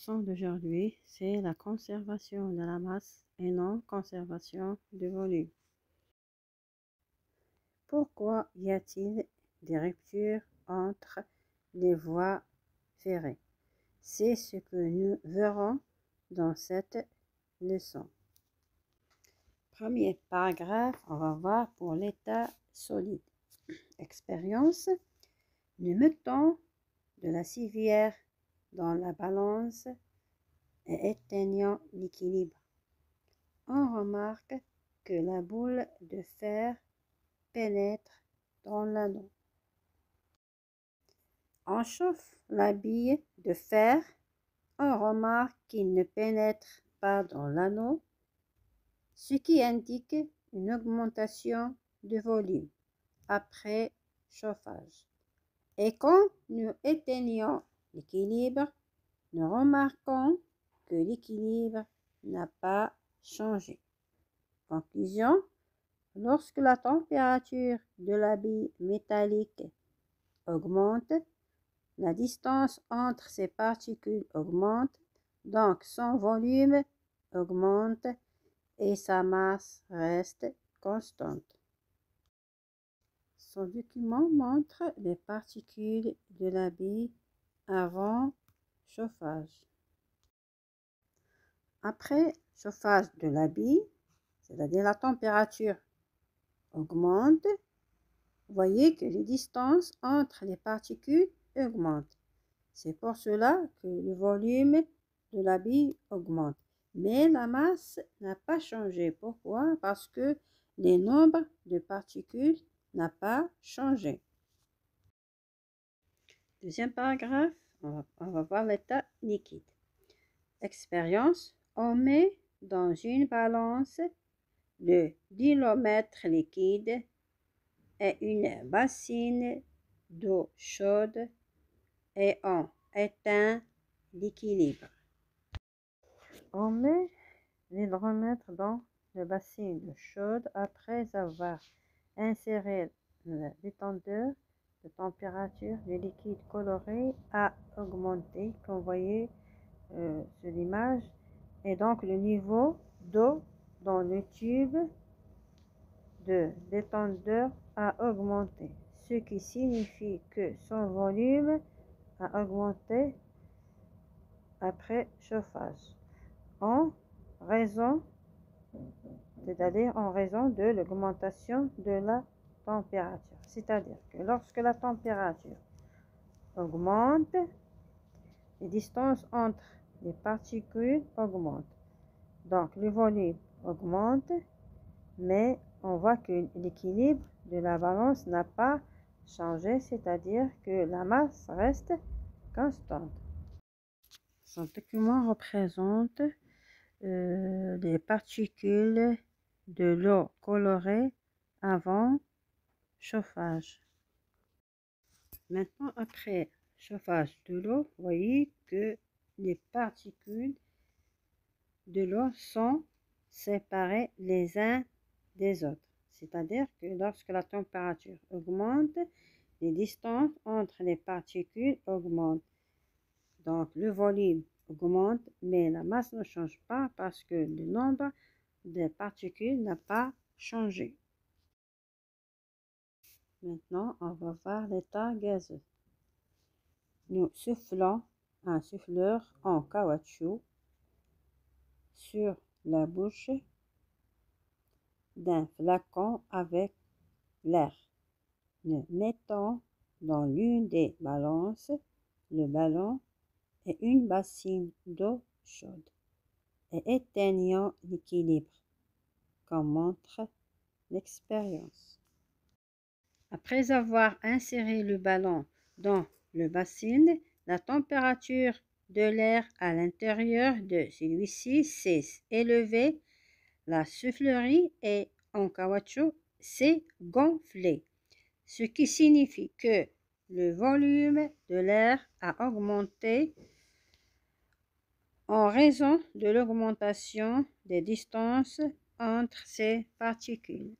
leçon d'aujourd'hui, c'est la conservation de la masse et non conservation du volume. Pourquoi y a-t-il des ruptures entre les voies ferrées? C'est ce que nous verrons dans cette leçon. Premier paragraphe, on va voir pour l'état solide. Expérience. Nous mettons de la civière dans la balance et éteignant l'équilibre. On remarque que la boule de fer pénètre dans l'anneau. On chauffe la bille de fer. On remarque qu'il ne pénètre pas dans l'anneau, ce qui indique une augmentation de volume après chauffage. Et quand nous éteignons l'équilibre, nous remarquons que l'équilibre n'a pas changé. Conclusion, lorsque la température de la bille métallique augmente, la distance entre ces particules augmente, donc son volume augmente et sa masse reste constante. Ce document montre les particules de la bille avant chauffage. Après chauffage de la bille, c'est-à-dire la température augmente, vous voyez que les distances entre les particules augmentent. C'est pour cela que le volume de la bille augmente. Mais la masse n'a pas changé. Pourquoi? Parce que le nombre de particules n'a pas changé. Deuxième paragraphe, on va voir l'état liquide. Expérience, on met dans une balance le dilomètre liquide et une bassine d'eau chaude et on éteint l'équilibre. On met l'hydromètre dans le bassin d'eau chaude après avoir inséré le détecteur de température du liquide coloré a augmenté, comme vous voyez sur l'image, et donc le niveau d'eau dans le tube de détecteur a augmenté, ce qui signifie que son volume a augmenté après chauffage en raison, c'est-à-dire en raison de l'augmentation de la température. C'est-à-dire que lorsque la température augmente, les distances entre les particules augmentent. Donc le volume augmente, mais on voit que l'équilibre de la balance n'a pas changé, c'est-à-dire que la masse reste constante. Ce document représente les particules de l'eau colorée avant chauffage. Maintenant, après chauffage de l'eau, vous voyez que les particules de l'eau sont séparées les uns des autres. C'est-à-dire que lorsque la température augmente, les distances entre les particules augmentent. Donc le volume augmente, mais la masse ne change pas parce que le nombre de particules n'a pas changé. Maintenant, on va voir l'état gazeux. Nous soufflons un souffleur en caoutchouc sur la bouche d'un flacon avec l'air. Nous mettons dans l'une des balances le ballon et une bassine d'eau chaude et éteignons l'équilibre, comme montre l'expérience. Après avoir inséré le ballon dans le bassin, la température de l'air à l'intérieur de celui-ci s'est élevée, la soufflerie est en caoutchouc s'est gonflée, ce qui signifie que le volume de l'air a augmenté en raison de l'augmentation des distances entre ces particules.